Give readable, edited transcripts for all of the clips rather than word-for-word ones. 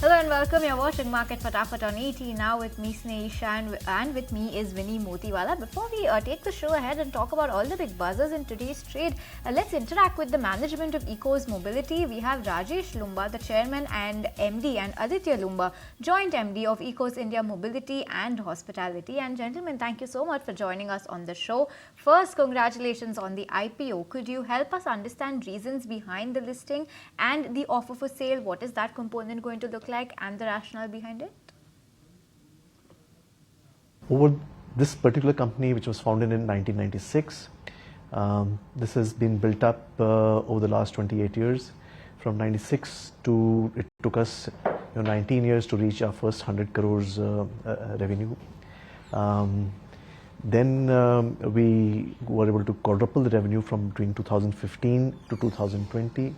Hello and welcome. You're watching Market Fatafat on ET now with me, Sneha, and with me is Vinny Motiwala. Before we take the show ahead and talk about all the big buzzers in today's trade, let's interact with the management of Eco's Mobility. We have Rajesh Lumba, the chairman and MD, and Aditya Lumba, joint MD of Eco's India Mobility and Hospitality. And gentlemen, thank you so much for joining us on the show. First, congratulations on the IPO. Could you help us understand reasons behind the listing and the offer for sale? What is that component going to look like and the rationale behind it? Over this particular company, which was founded in 1996, this has been built up over the last 28 years. From 96 to, it took us 19 years to reach our first 100 crores revenue. Then we were able to quadruple the revenue from between 2015 to 2020.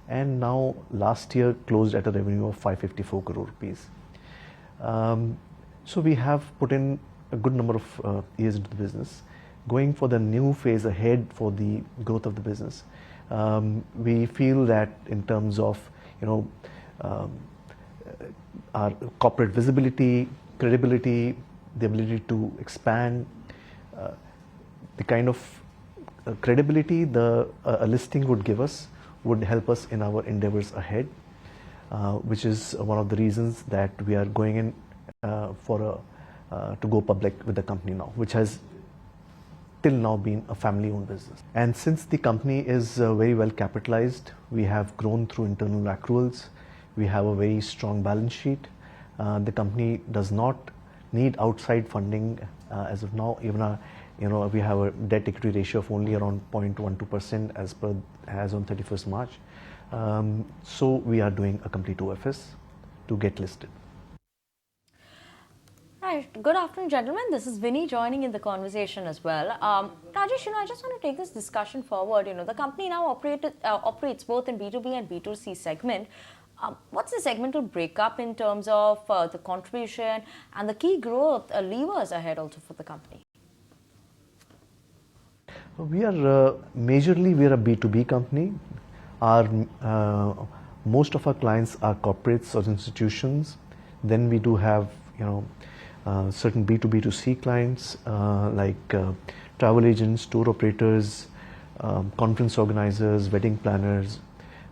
And now last year closed at a revenue of 554 crore rupees. So we have put in a good number of years into the business. Going for the new phase ahead for the growth of the business, we feel that in terms of our corporate visibility, credibility, the ability to expand, the kind of credibility a listing would give us would help us in our endeavors ahead, which is one of the reasons that we are going in to go public with the company now, which has till now been a family-owned business. And since the company is very well capitalized, we have grown through internal accruals, we have a very strong balance sheet. The company does not need outside funding as of now. Even we have a debt equity ratio of only around 0.12% as on 31st March. So we are doing a complete OFS to get listed. Right. Good afternoon, gentlemen. This is Vinny joining in the conversation as well. Rajesh, I just want to take this discussion forward. The company now operates both in B2B and B2C segment. What's the segmental breakup in terms of the contribution and the key growth levers ahead also for the company? We are majorly we are a B2B company. Most of our clients are corporates or institutions. Then we do have certain B2B2C clients like travel agents, tour operators, conference organizers, wedding planners.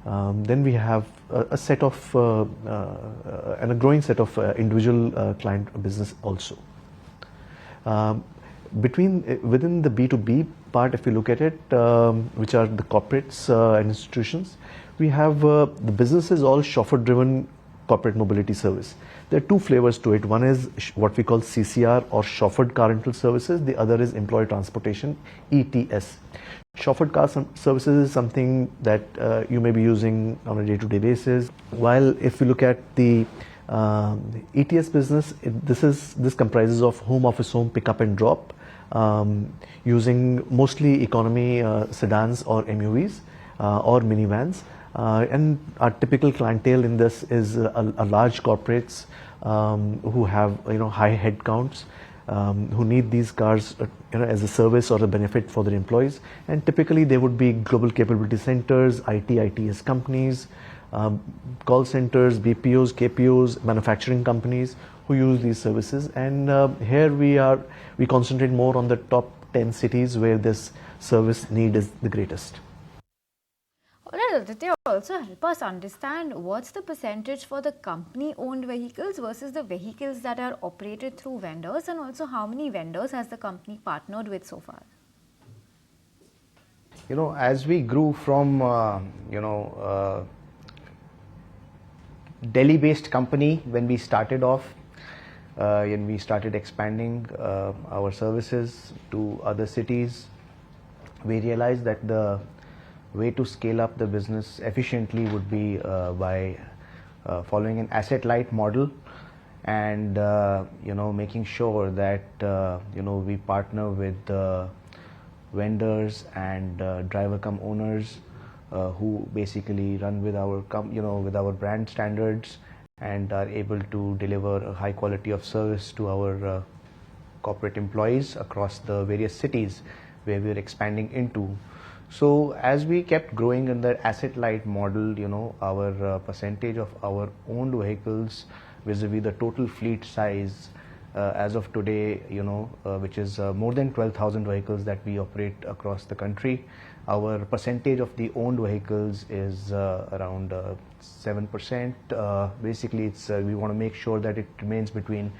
Then we have a set of and a growing set of individual client business also. Within the B2B part, if you look at it, which are the corporates and institutions, we have the businesses all chauffeur-driven corporate mobility service. There are two flavors to it. One is what we call CCR or chauffeured car rental services. The other is employee transportation, ETS. Chauffeured car services is something that you may be using on a day-to-day basis. While if you look at the ETS business, this comprises of home office home pickup and drop, using mostly economy sedans or MUVs or minivans. And our typical clientele in this is a large corporates who have high head counts, who need these cars as a service or a benefit for their employees. And typically they would be global capability centers, ITS companies, call centers, BPOs, KPOs, manufacturing companies who use these services. And here we concentrate more on the top 10 cities where this service need is the greatest. Alright, Aditya, also help us understand what's the percentage for the company-owned vehicles versus the vehicles that are operated through vendors, and also how many vendors has the company partnered with so far? As we grew from Delhi-based company when we started off, and we started expanding our services to other cities, we realized that the way to scale up the business efficiently would be by following an asset-light model and making sure that we partner with vendors and driver-cum-owners who basically run with our brand standards and are able to deliver a high quality of service to our corporate employees across the various cities where we are expanding into. So as we kept growing in the asset light model, our percentage of our owned vehicles vis-a-vis the total fleet size as of today, which is more than 12,000 vehicles that we operate across the country. Our percentage of the owned vehicles is around 7%. Basically, it's we want to make sure that it remains between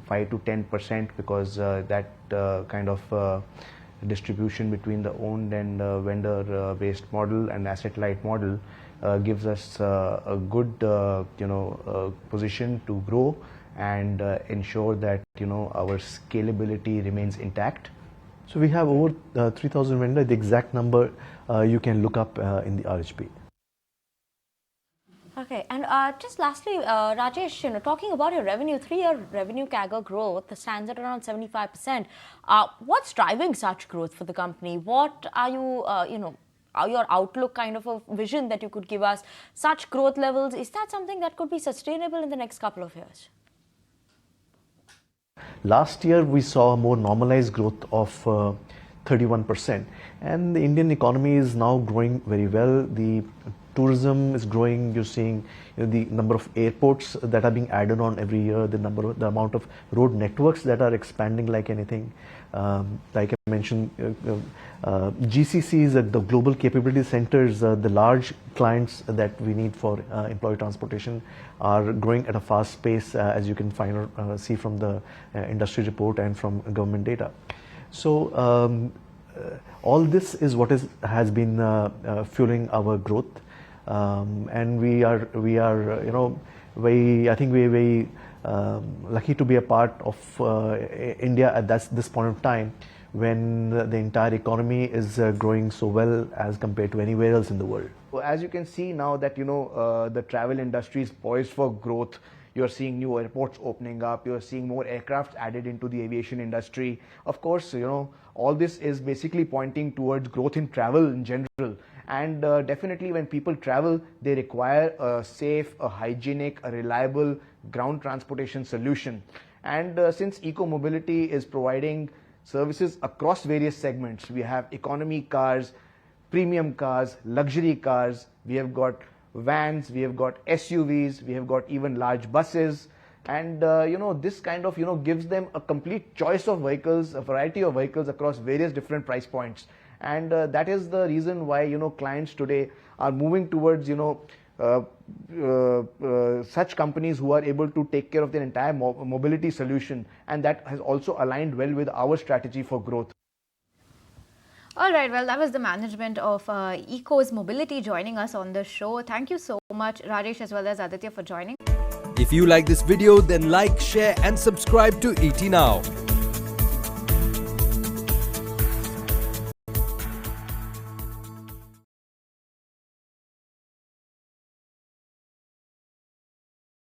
5 to 10% because that kind of distribution between the owned and vendor-based model and asset-light model gives us a good position to grow and ensure that our scalability remains intact. So we have over 3,000 vendors. The exact number you can look up in the RHP. Okay, and just lastly, Rajesh, talking about your revenue, 3-year revenue CAGR growth stands at around 75%. What's driving such growth for the company? What are you, your outlook kind of a vision that you could give us? Such growth levels, is that something that could be sustainable in the next couple of years? Last year, we saw a more normalized growth of 31%, and the Indian economy is now growing very well. The tourism is growing. You're seeing the number of airports that are being added on every year, the amount of road networks that are expanding like anything. Like I mentioned, GCCs, the global capability centers, the large clients that we need for employee transportation are growing at a fast pace, as you can see from the industry report and from government data. So all this is what has been fueling our growth. And we are very, I think we're very lucky to be a part of India at this point of time when the entire economy is growing so well as compared to anywhere else in the world. Well, as you can see now that the travel industry is poised for growth. You're seeing new airports opening up. You're seeing more aircraft added into the aviation industry. Of course, all this is basically pointing towards growth in travel in general. And definitely when people travel, they require a safe, a hygienic, a reliable ground transportation solution. And since eco-mobility is providing services across various segments, we have economy cars, premium cars, luxury cars, we have got vans, we have got SUVs, we have got even large buses. And this kind of gives them a complete choice of vehicles, a variety of vehicles across various different price points. And that is the reason why clients today are moving towards such companies who are able to take care of their entire mobility solution, and that has also aligned well with our strategy for growth. All right, well, that was the management of Eco's Mobility joining us on the show. Thank you so much, Rajesh, as well as Aditya, for joining. If you like this video, then like, share and subscribe to ET Now.